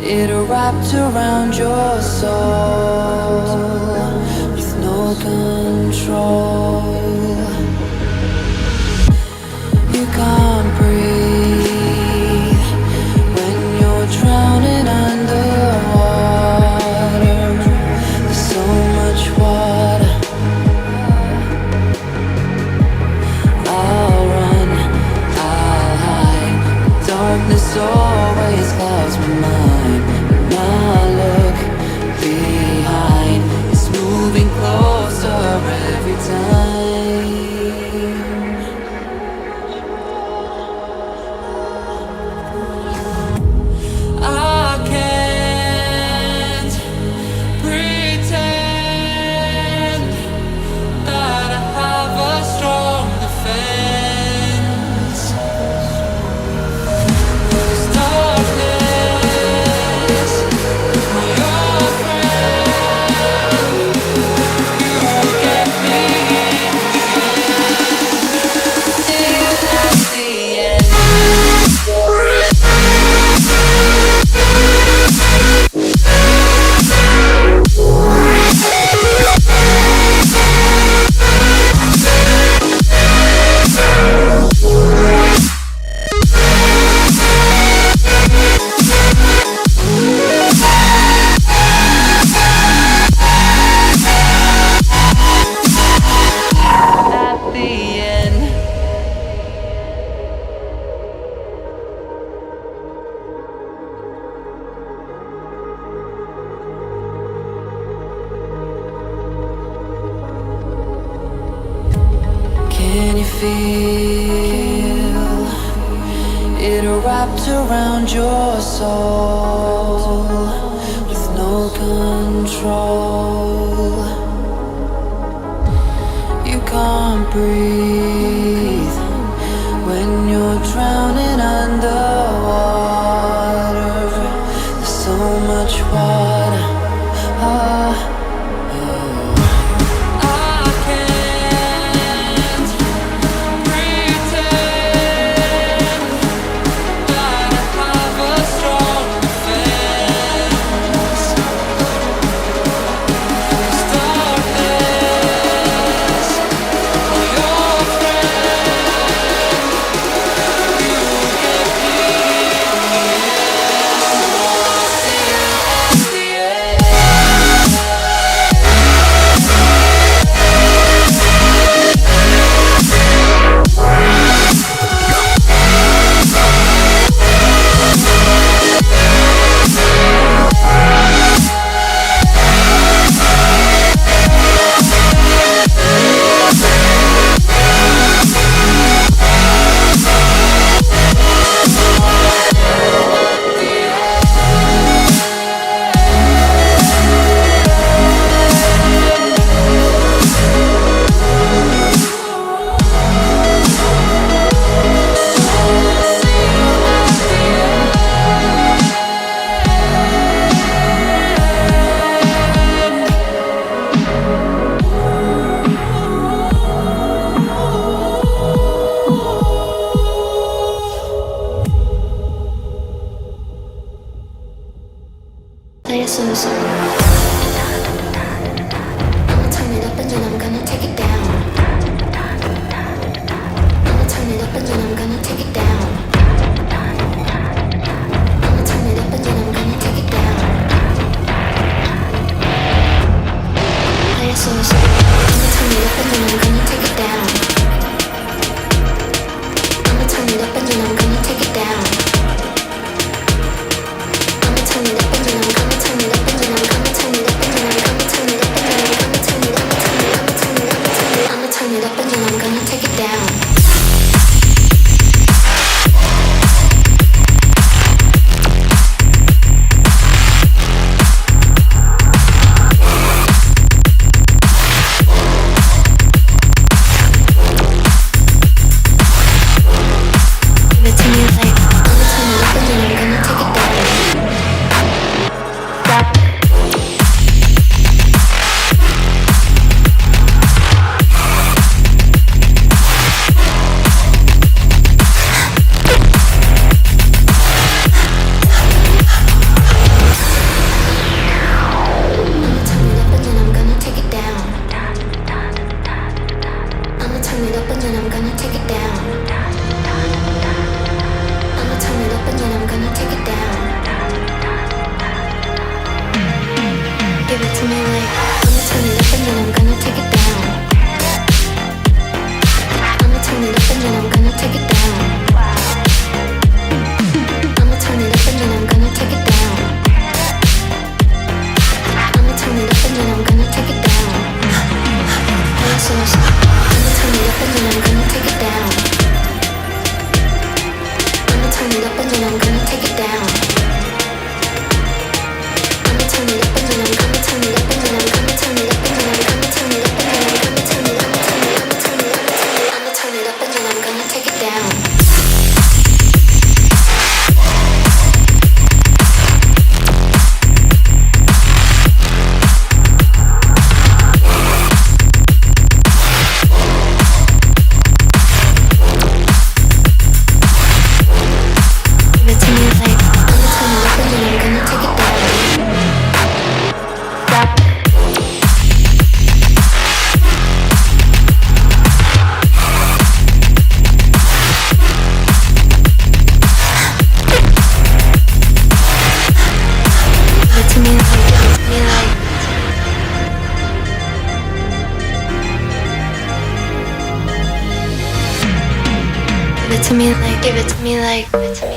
It wrapped around your soul with no control. You can't breathe when you're drowning underwater. There's so much water. I'll run, I'll hide. Darkness always clouds my mind. When I look behind, it's moving closer every time. I can't pretend that I have a strong defense. 'Cause darkness, my old friend, you get me till at the end. At the end. Can you feel it wrapped around your soul with no control? You can't breathe when you're drowning underwater. There's so much water. I can't pretend that I have a strong defense. 'Cause darkness, my old friend, you get me till at the end. Play a slow song. I'ma turn it up and then I'm gonna take it down. I'ma turn it up and then I'm gonna take it down. I'ma turn it up and then I'm gonna take it down. Play a slow song. I'ma turn it up and then I'm gonna take it down. I'ma turn it up and then I'm gonna take it down. I'ma turn it up and then I'm gonna turn it up and then I'm gonna turn it up and then I'm gonna turn it up and then I'm gonna turn it up and then I'm gonna turn it up and then I'm gonna turn it up and then I'm gonna take it down. Give it to me like, give it to me